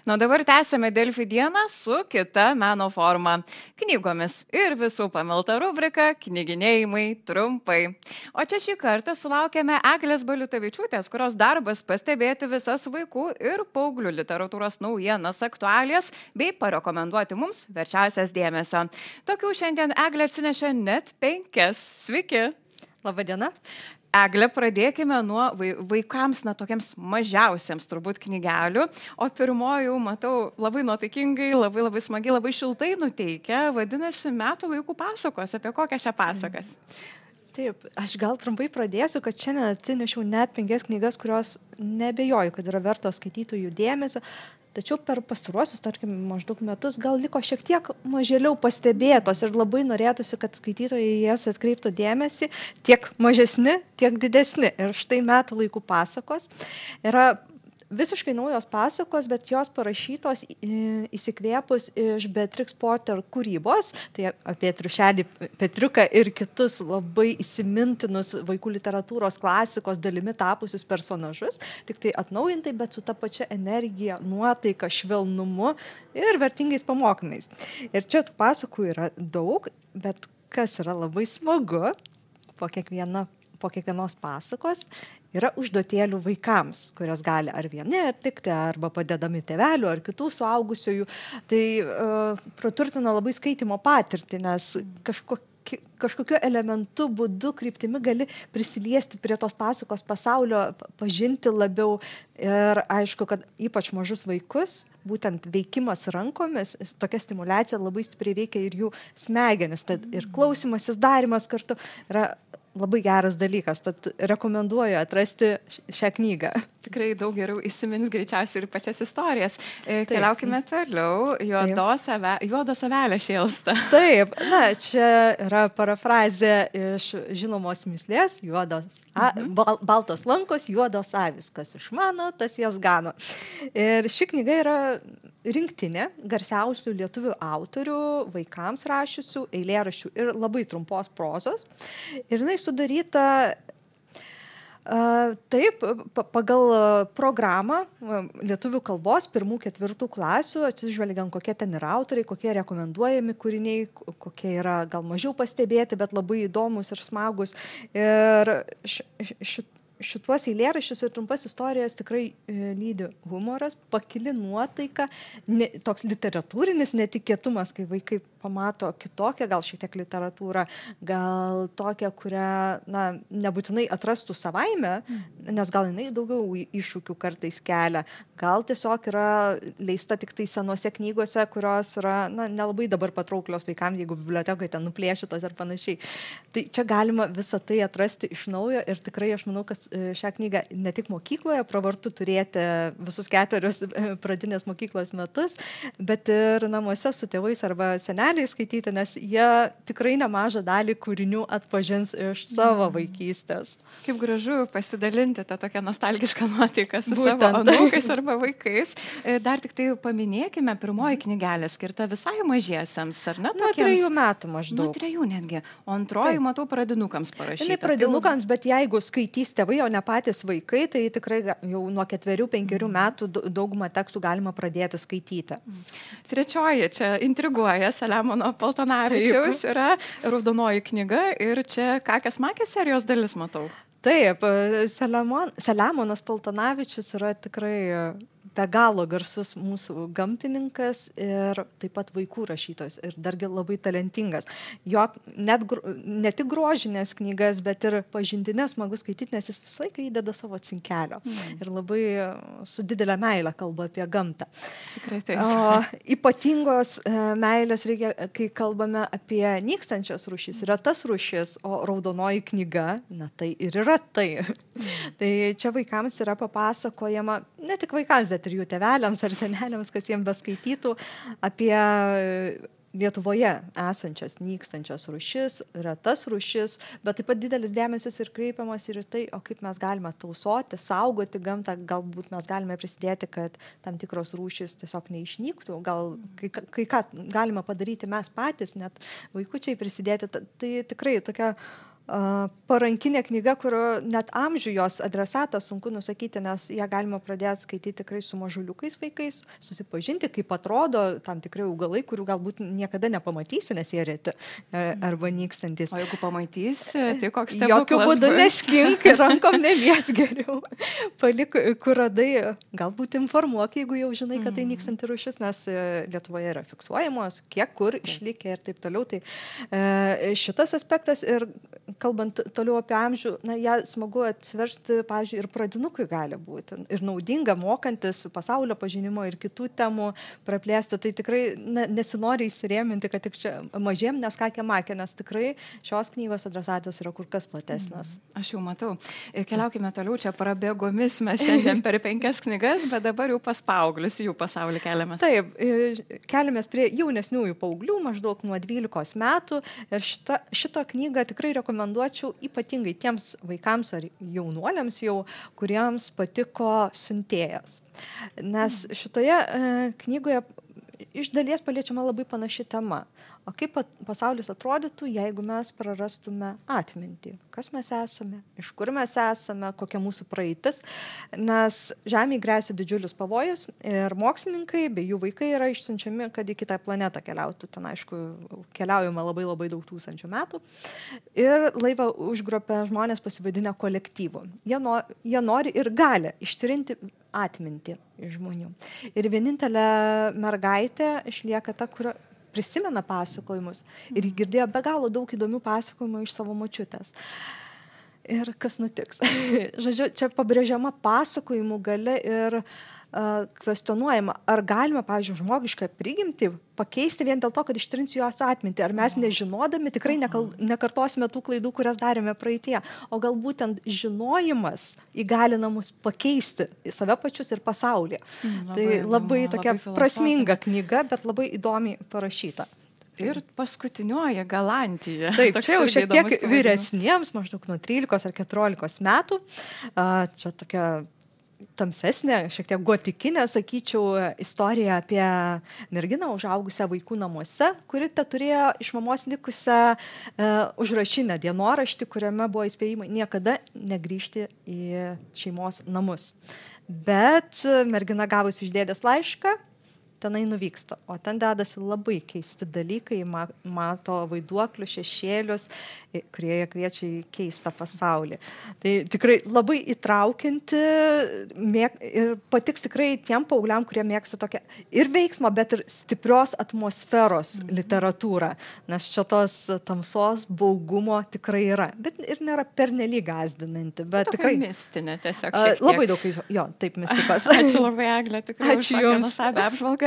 Nuo dabar tęsime Delfi dieną su kita meno forma - knygomis ir visų pamilta rubrika Knyginėjimai trumpai. O čia šį kartą sulaukėme Eglės Baliutavičiūtės, kurios darbas pastebėti visas vaikų ir paauglių literatūros naujienas, aktualijas bei parekomenduoti mums verčiausias dėmesio. Tokių šiandien Eglė atsinešė net 5. Sveiki! Labadiena. Eglė, pradėkime nuo vaikams, tokiems mažiausiems turbūt knygelių. O pirmoji, matau, labai nuotaikingai, labai smagiai, labai šiltai nuteikia, vadinasi Metų laikų pasakos. Apie kokią šią pasakas? Taip, aš gal trumpai pradėsiu, kad šiandien atsinešiau net 5 knygas, kurios nebejoju, kad yra vertos skaitytojų dėmesio. Tačiau per pastaruosius, tarkim, maždaug metus gal liko šiek tiek mažėliau pastebėtos ir labai norėtųsi, kad skaitytojai jas atkreiptų dėmesį, tiek mažesni, tiek didesni. Ir štai Metų laikų pasakos yra visiškai naujos pasakos, bet jos parašytos įsikvėpus iš Beatrix Potter kūrybos, tai apie triušelį Petriuką ir kitus labai įsimintinus vaikų literatūros klasikos dalimi tapusius personažus, tik tai atnaujintai, bet su ta pačia energija, nuotaika, švelnumu ir vertingais pamokymais. Ir čia tų pasakų yra daug, bet kas yra labai smagu, po kiekvienos pasakos yra užduotėlių vaikams, kurias gali ar vieni atlikti, arba padedami tėvelių ar kitų suaugusiųjų. Tai praturtina labai skaitimo patirtį, nes kažkokiu elementu, būdu, kryptimi gali prisiliesti prie tos pasakos pasaulio, pažinti labiau. Ir aišku, kad ypač mažus vaikus, būtent veikimas rankomis, tokia stimulacija labai stipriai veikia ir jų smegenis. Tad ir klausimasis, darimas kartu yra labai geras dalykas, tad rekomenduoju atrasti šią knygą. Tikrai daug geriau įsimins greičiausiai ir pačias istorijas. Keliaukime toliau. Juodos avelė šėlsta. Taip, čia yra parafrazė iš žinomos mįslės, baltos lankos, juodos avis. Kas išmano, tas jas gano. Ir ši knyga yra rinktinė garsiausių lietuvių autorių, vaikams rašiusių eilėraščių ir labai trumpos prozos. Ir jinai sudaryta taip, pagal programą lietuvių kalbos 1-4 klasių, atsižvelgiant kokie ten yra autoriai, kokie rekomenduojami kūriniai, kokie yra gal mažiau pastebėti, bet labai įdomus ir smagus. Ir šituos eilėraščius ir trumpas istorijas tikrai lydi humoras, pakili nuotaika, toks literatūrinis netikėtumas, kai vaikai pamato kitokią, gal šiek tiek literatūrą, gal tokią, kurią nebūtinai atrastų savaime, nes gal jinai daugiau iššūkių kartais kelia, gal tiesiog yra leista tik tai senose knygose, kurios yra nelabai dabar patrauklios vaikams, jeigu bibliotekoje ten nuplėšytos ir panašiai. Tai čia galima visą tai atrasti iš naujo ir tikrai aš manau, kad šią knygą ne tik mokykloje pravartu turėti visus 4 pradinės mokyklos metus, bet ir namuose su tėvais arba seneliais skaityti, nes jie tikrai nemažą dalį kūrinių atpažins iš savo vaikystės. Kaip gražu pasidalinti tą tokią nostalgišką nuotaiką su savo anūkais arba vaikais. Dar tik tai paminėkime, pirmoji knygelė skirta visai mažiesiems, ar ne? Nuo 3 metų maždaug. Nuo 3 netgi. O antroji, matau, pradinukams parašyta. Ne pradinukams, bet jeigu skaitys tėvai, o ne patys vaikai, tai tikrai jau nuo 4-5 metų daugumą tekstų galima pradėti skaityti. Trečioji čia intriguoja, Selemono Paltanavičiaus yra raudonoji knyga ir čia Kakės makės serijos dalis, matau. Taip, Selemonas Paltanavičius yra tikrai be galo garsus mūsų gamtininkas ir taip pat vaikų rašytojas ir dargi labai talentingas. Jo ne tik grožinės knygas, bet ir pažintinės smagu skaityti, nes jis visą laiką įdeda savo cinkelio ir labai su didelė meilė kalba apie gamtą. Tikrai taip. Ypatingos meilės reikia, kai kalbame apie nykstančias rūšis, retas rūšis, o raudonoji knyga, tai ir yra tai. Tai čia vaikams yra papasakojama, ne tik vaikams, bet ir jų tėveliams ar seneliams, kas jiems beskaitytų, apie Lietuvoje esančias nykstančias rūšis, retas rūšis, bet taip pat didelis dėmesys ir kreipiamas ir į tai, o kaip mes galime tausoti, saugoti gamtą, galbūt mes galime prisidėti, kad tam tikros rūšis tiesiog neišnyktų, gal kai ką galime padaryti mes patys, net vaikučiai prisidėti. Tai tikrai tokia parankinė knyga, kur net amžių jos adresatą sunku nusakyti, nes ją galima pradėti skaityti tikrai su mažuliukais vaikais, susipažinti, kaip atrodo tam tikrai augalai, kurių galbūt niekada nepamatysi, nes jie reti arba nykstantis. O jeigu pamatysi, tai koks stebuklas? Jokių būdų neskink ir rankom nelies geriau. Palik, kur radai, galbūt informuok, jeigu jau žinai, kad tai nykstanti rūšis, nes Lietuvoje yra fiksuojamos, kiek kur išlikę ir taip toliau. Tai šitas aspektas ir kalbant toliau apie amžių, ją smagu atsiversti, pavyzdžiui, ir pradinukui gali būti. Ir naudinga mokantis pasaulio pažinimo ir kitų temų praplėsti. Tai tikrai nesinori įsirėminti, kad tik čia mažiem neskakė makė, nes tikrai šios knygos adresatas yra kur kas platesnis. Aš jau matau. Keliaukime toliau, čia prabėgomis mes šiandien per 5 knygas, bet dabar jau pas paauglius jų pasaulį keliamės. Taip, keliamės prie jaunesniųjų paauglių, maždaug nuo 12 metų. Ir šitą knygą tikrai rekomenduočiau ypatingai tiems vaikams ar jaunuoliams jau, kuriems patiko Siuntėjas. Nes šitoje knygoje iš dalies paliečiama labai panaši tema. O kaip pasaulis atrodytų, jeigu mes prarastume atmintį? Kas mes esame? Iš kur mes esame? Kokia mūsų praeitis? Nes Žemėje gresia didžiulis pavojus ir mokslininkai bei jų vaikai yra išsiunčiami, kad į kitą planetą keliautų. Ten, aišku, keliaujama labai labai daug tūkstančių metų. Ir laivą užgrobia žmonės pasivadinę kolektyvu. Jie nori ir gali ištrinti atmintį iš žmonių. Ir vienintelė mergaitė išlieka ta, kurio prisimena pasakojimus ir ji girdėjo be galo daug įdomių pasakojimų iš savo močiutės. Ir kas nutiks? Žodžiu, čia pabrėžiama pasakojimų galia ir kvestionuojama, ar galima, pavyzdžiui, žmogišką prigimtį pakeisti vien dėl to, kad ištrinsiu jos atmintį. Ar mes nežinodami tikrai nekartosime tų klaidų, kurias darėme praeitie. O gal būtent žinojimas įgalina mus pakeisti save pačius ir pasaulį. Tai labai tokia prasminga knyga, bet labai įdomiai parašyta. Ir paskutinioji Galantija. Taip, čia jau šiek tiek vyresniems, maždaug nuo 13 ar 14 metų. Čia tokia tamsesnė, šiek tiek gotikinė, sakyčiau, istorija apie merginą užaugusią vaikų namuose, kuri turėjo iš mamos likusią užrašinę dienoraštį, kuriame buvo įspėjimai niekada negrįžti į šeimos namus. Bet mergina gavusi iš dėdės laišką, tenai nuvyksta. O ten dedasi labai keisti dalykai, mato vaiduoklius, šešėlius, kurie kviečia į keistą pasaulį. Tai tikrai labai įtraukianti ir patiks tikrai tiem paaugliam, kurie mėgsta tokią ir veiksmą, bet ir stiprios atmosferos literatūrą. Nes čia tos tamsos, baugumo tikrai yra. Bet ir nėra pernelyg gąsdinanti. Bet tikrai mistinė tiesiog šiek tiek. Labai daug, jo, taip mistikos. Ačiū labai, Egle, tikrai. Ačiū Jums. Nuostabią apžvalgą.